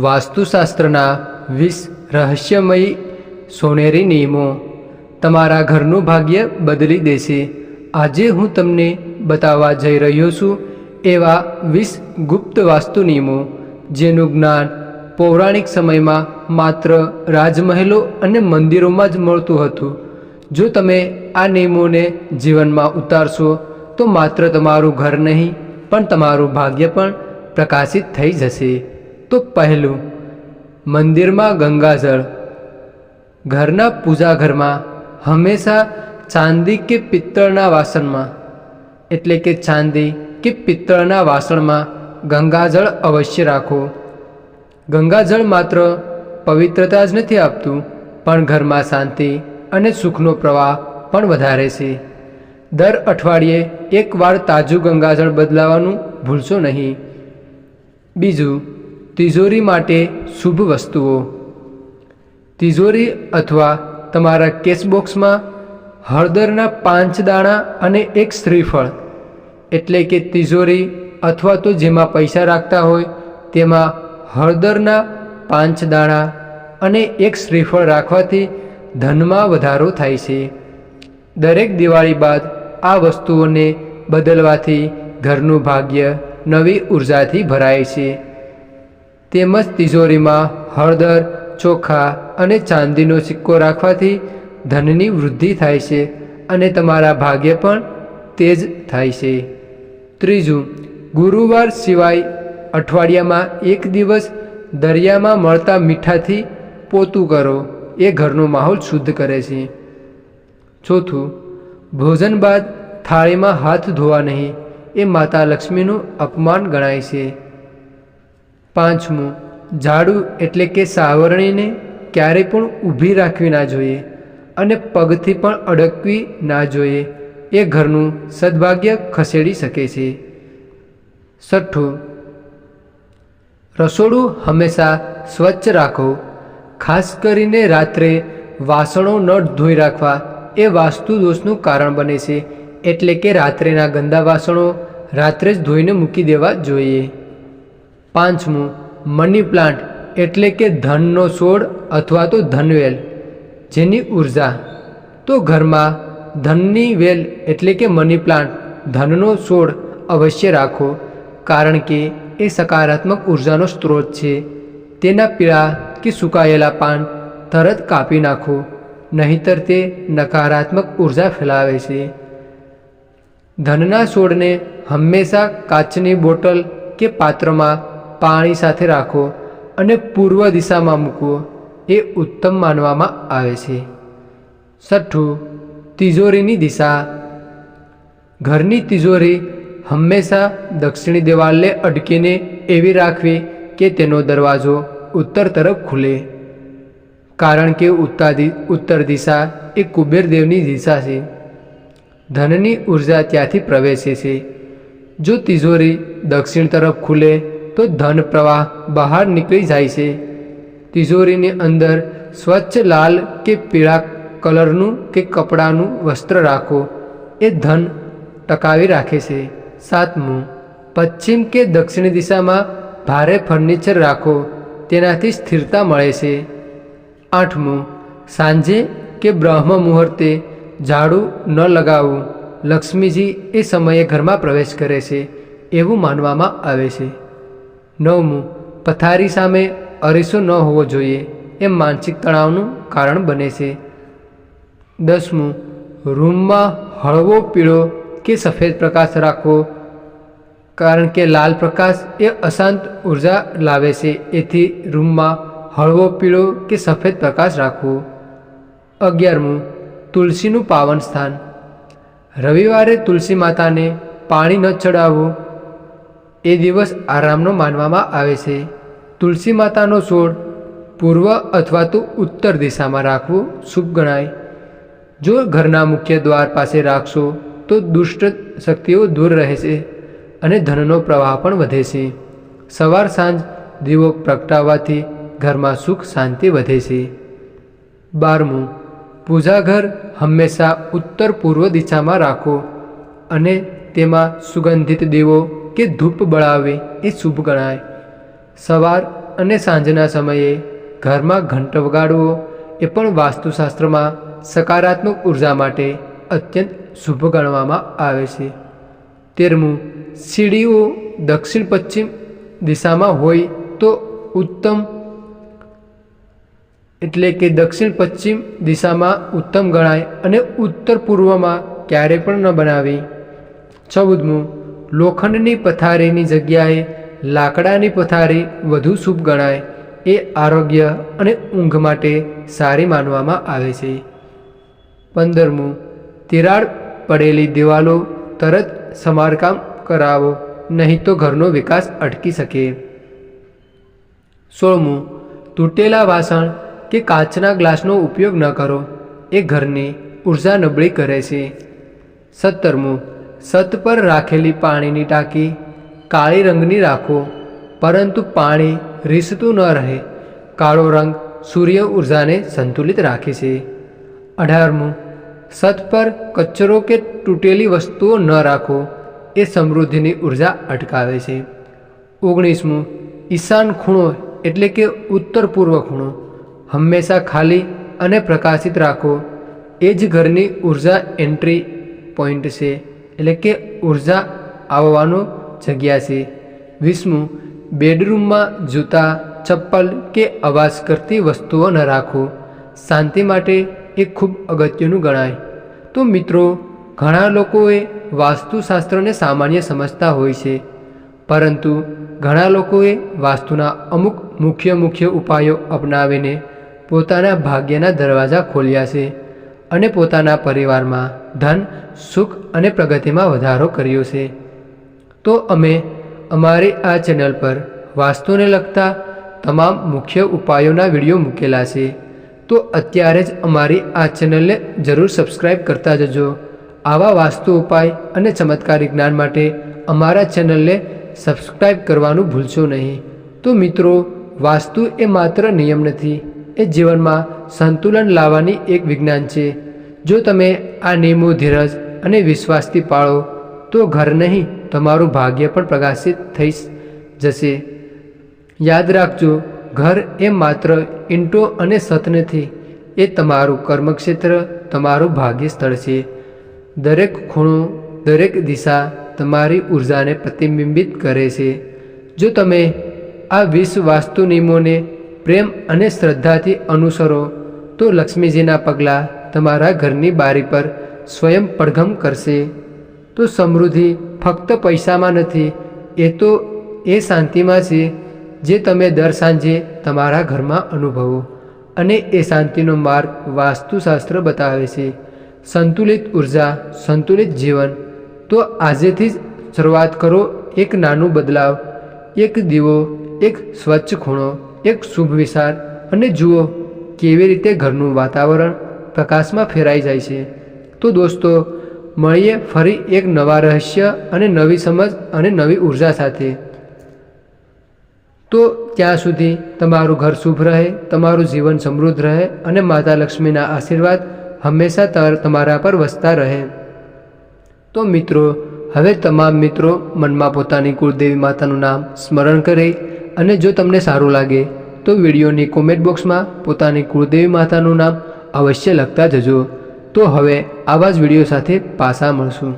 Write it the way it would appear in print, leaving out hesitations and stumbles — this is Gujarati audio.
વાસ્તુશાસ્ત્રના 20 રહસ્યમય સોનેરી નિયમો તમારા ઘરનું ભાગ્ય બદલી દેશે। આજે હું તમને બતાવવા જઈ રહ્યો છું એવા 20 ગુપ્ત વાસ્તુ નિયમો જેનું જ્ઞાન પૌરાણિક સમયમાં માત્ર રાજમહેલો અને મંદિરોમાં જ મળતું હતું। જો તમે આ નિયમોને જીવનમાં ઉતારશો તો માત્ર તમારું ઘર નહીં પણ તમારું ભાગ્ય પણ પ્રકાશિત થઈ જશે। તો પહેલું, મંદિરમાં ગંગાજળ। ઘરના પૂજા ઘરમાં હંમેશા ચાંદી કે પિત્તળના વાસણમાં એટલે કે ચાંદી કે પિત્તળના વાસણમાં ગંગાજળ અવશ્ય રાખો। ગંગાજળ માત્ર પવિત્રતા જ નથી આપતું પણ ઘરમાં શાંતિ અને સુખનો પ્રવાહ પણ વધારે છે। દર અઠવાડિયે એકવાર તાજું ગંગાજળ બદલાવાનું ભૂલશો નહીં। બીજું, તિજોરી માટે શુભ વસ્તુઓ। તિજોરી અથવા તમારા કેશબોક્સમાં હળદરના 5 દાણા અને એક શ્રીફળ એટલે કે તિજોરી અથવા તો જેમાં પૈસા રાખતા હોય તેમાં હળદરના 5 દાણા અને એક શ્રીફળ રાખવાથી ધનમાં વધારો થાય છે। દરેક દિવાળી બાદ આ વસ્તુઓને બદલવાથી ઘરનું ભાગ્ય નવી ઉર્જાથી ભરાય છે। તેમજ તિજોરીમાં હળદર, ચોખા અને ચાંદીનો સિક્કો રાખવાથી ધનની વૃદ્ધિ થાય છે અને તમારા ભાગ્ય પણ તેજ થાય છે। ત્રીજું, ગુરુવાર સિવાય અઠવાડિયામાં એક દિવસ દરિયામાં મળતા મીઠાથી પોતું કરો, એ ઘરનો માહોલ શુદ્ધ કરે છે। ચોથું, ભોજન બાદ થાળીમાં હાથ ધોવા નહીં, એ માતા લક્ષ્મીનું અપમાન ગણાય છે। પાંચમું, ઝાડુ એટલે કે સાવરણીને ક્યારેય પણ ઊભી રાખવી ના જોઈએ અને પગથી પણ અડકવી ના જોઈએ, એ ઘરનું સદભાગ્ય ખસેડી શકે છે। છઠ્ઠું, રસોડું હંમેશા સ્વચ્છ રાખો। ખાસ કરીને રાત્રે વાસણો ન ધોઈ રાખવા એ વાસ્તુ દોષનું કારણ બને છે, એટલે કે રાત્રેના ગંદા વાસણો રાત્રે જ ધોઈને મૂકી દેવા જોઈએ। પાંચમું, મની પ્લાન્ટ એટલે કે ધનનો છોડ અથવા તો ધનવેલ જેની ઉર્જા। તો ઘરમાં ધનની વેલ એટલે કે મની પ્લાન્ટ ધનનો છોડ અવશ્ય રાખો, કારણ કે એ સકારાત્મક ઉર્જાનો સ્ત્રોત છે। તેના પીળા કે સુકાયેલા પાન તરત કાપી નાખો, નહીંતર તે નકારાત્મક ઉર્જા ફેલાવે છે। ધનના છોડને હંમેશા કાચની બોટલ કે પાત્રમાં પાણી સાથે રાખો અને પૂર્વ દિશામાં મૂકવો, એ ઉત્તમ માનવામાં આવે છે। છઠ્ઠું, તિજોરીની દિશા। ઘરની તિજોરી હંમેશા દક્ષિણી દિવાલને અડકીને એવી રાખવી કે તેનો દરવાજો ઉત્તર તરફ ખુલે, કારણ કે ઉત્તર દિશા એ કુબેરદેવની દિશા છે। ધનની ઉર્જા ત્યાંથી પ્રવેશે છે। જો તિજોરી દક્ષિણ તરફ ખુલે તો ધન પ્રવાહ બહાર નીકળી જાય છે। તિજોરીની અંદર સ્વચ્છ લાલ કે પીળા કલરનું કે કપડાનું વસ્ત્ર રાખો, એ ધન ટકાવી રાખે છે। સાતમું, પશ્ચિમ કે દક્ષિણ દિશામાં ભારે ફર્નિચર રાખો, તેનાથી સ્થિરતા મળે છે। આઠમું, સાંજે કે બ્રહ્મ મુહૂર્તે ઝાડુ ન લગાવવું, લક્ષ્મીજી એ સમયે ઘરમાં પ્રવેશ કરે છે એવું માનવામાં આવે છે। નવમું, પથારી સામે અરીસો ન હોવો જોઈએ, એ માનસિક તણાવનું કારણ બને છે। દસમું, રૂમમાં હળવો પીળો કે સફેદ પ્રકાશ રાખવો, કારણ કે લાલ પ્રકાશ એ અશાંત ઉર્જા લાવે છે, એથી રૂમમાં હળવો પીળો કે સફેદ પ્રકાશ રાખવો। 11મું, તુલસીનું પાવન સ્થાન। રવિવારે તુલસી માતાને પાણી ન ચડાવવું, એ દિવસ આરામનો માનવામાં આવે છે। તુલસી માતાનો છોડ પૂર્વ અથવા તો ઉત્તર દિશામાં રાખવું શુભ ગણાય। જો ઘરના મુખ્ય દ્વાર પાસે રાખશો તો દુષ્ટ શક્તિઓ દૂર રહે છે અને ધનનો પ્રવાહ પણ વધે છે। સવાર સાંજ દીવો પ્રગટાવવાથી ઘરમાં સુખ શાંતિ વધે છે। 12મું, પૂજા ઘર હંમેશા ઉત્તર પૂર્વ દિશામાં રાખો અને તેમાં સુગંધિત દીવો કે ધૂપ બળાવવી એ શુભ ગણાય। સવાર અને સાંજના સમયે ઘરમાં ઘંટ વગાડવો એ પણ વાસ્તુશાસ્ત્રમાં સકારાત્મક ઉર્જા માટે અત્યંત શુભ ગણવામાં આવે છે. 13મું, સીડીઓ દક્ષિણ પશ્ચિમ દિશામાં હોય તો ઉત્તમ, એટલે કે દક્ષિણ પશ્ચિમ દિશામાં ઉત્તમ ગણાય અને ઉત્તર પૂર્વમાં ક્યારેય પણ ન બનાવી. 14મું, લોખંડની પથારીની જગ્યાએ લાકડાની પથારી વધુ શુભ ગણાય. એ આરોગ્ય અને ઊંઘ માટે સારી માનવામાં આવે છે. 15મું, તિરાડ પડેલી દિવાલો તરત સમારકામ કરાવો, નહીં તો ઘરનો વિકાસ અટકી શકે. 16મું, તૂટેલા વાસણ કે કાચના ગ્લાસનો ઉપયોગ ન કરો, એ ઘરની ઉર્જા નબળી કરે છે. 17મું, છત પર રાખેલી પાણીની ટાંકી કાળી રંગની રાખો, પરંતુ પાણી રીસતું ન રહે. કાળો રંગ સૂર્ય ઉર્જાને સંતુલિત રાખે છે. 18મું, છત પર કચરો કે તૂટેલી વસ્તુઓ ન રાખો, એ સમૃદ્ધિની ઉર્જા અટકાવે છે. 19મું, ઈશાન ખૂણો એટલે કે ઉત્તર પૂર્વ ખૂણો હંમેશા ખાલી અને પ્રકાશિત રાખો, એ જ ઘરની ઉર્જા એન્ટ્રી પોઈન્ટ છે, એટલે કે ઉર્જા આવવાનો જગ્યા છે. 20મું, બેડરૂમમાં જૂતા, ચપ્પલ કે અવાજ કરતી વસ્તુઓ ન રાખો, શાંતિ માટે એ ખૂબ અગત્યનું ગણાય. તો મિત્રો, ઘણા લોકોએ વાસ્તુશાસ્ત્રને સામાન્ય સમજતા હોય છે, પરંતુ ઘણા લોકોએ વાસ્તુના અમુક મુખ્ય ઉપાયો અપનાવીને પોતાના ભાગ્યના દરવાજા ખોલ્યા છે અને પોતાના પરિવારમાં ધન, સુખ અને પ્રગતિમાં વધારો કર્યો છે. તો અમે અમારી આ ચેનલ પર વાસ્તુને લગતા તમામ મુખ્ય ઉપાયોના વિડીયો મૂકેલા છે, તો અત્યારે જ અમારી આ ચેનલને જરૂર સબસ્ક્રાઈબ કરતા જજો. આવા વાસ્તુ ઉપાય અને ચમત્કારી જ્ઞાન માટે અમારા ચેનલને સબસ્ક્રાઈબ કરવાનું ભૂલશો નહીં. તો મિત્રો, વાસ્તુ એ માત્ર નિયમ નથી, એ જીવનમાં સંતુલન લાવવાની એક વિજ્ઞાન છે. જો તમે આ નિયમો ધીરજ અને વિશ્વાસથી પાળો તો ઘર નહીં, તમારું ભાગ્ય પણ પ્રકાશિત થઈ જશે. યાદ રાખજો, ઘર એ માત્ર ઈંટો અને છત નથી, એ તમારું કર્મક્ષેત્ર, તમારું ભાગ્ય સ્થળ છે. દરેક ખૂણો, દરેક દિશા તમારી ઉર્જાને પ્રતિબિંબિત કરે છે. જો તમે આ 20 વાસ્તુ નિયમોને પ્રેમ અને શ્રદ્ધાથી અનુસરો તો લક્ષ્મીજીના પગલાં તમારા ઘરની બારી પર સ્વયં પડઘમ કરશે. તો સમૃદ્ધિ ફક્ત પૈસામાં નથી, એ શાંતિમાં છે, જે તમે દર સાંજે તમારા ઘરમાં અનુભવો. અને એ શાંતિનો માર્ગ વાસ્તુશાસ્ત્ર બતાવે છે. સંતુલિત ઉર્જા, સંતુલિત જીવન. તો આજેથી જ શરૂઆત કરો એક નાનું બદલાવ, એક દીવો, એક સ્વચ્છ ખૂણો, એક શુભ વિચાર, અને જુઓ કેવી રીતે ઘરનું વાતાવરણ પ્રકાશમાં ફેરાઈ જાય છે. તો દોસ્તો, મળીએ ફરી એક નવા રહસ્ય અને નવી સમજ અને નવી ઉર્જા સાથે. તો ત્યાં સુધી તમારું ઘર શુભ રહે, તમારું જીવન સમૃદ્ધ રહે અને માતા લક્ષ્મીના આશીર્વાદ હંમેશા તમારા પર વસતા રહે. તો મિત્રો, હવે તમામ મિત્રો મનમાં પોતાની કુળદેવી માતાનું નામ સ્મરણ કરે, અને જો તમને સારું લાગે તો વિડીયોની કોમેન્ટ બોક્સમાં પોતાની કુળદેવી માતાનું નામ અવશ્ય લખતા જજો. તો હવે આવા જ વિડીયો સાથે પાછા મળશું.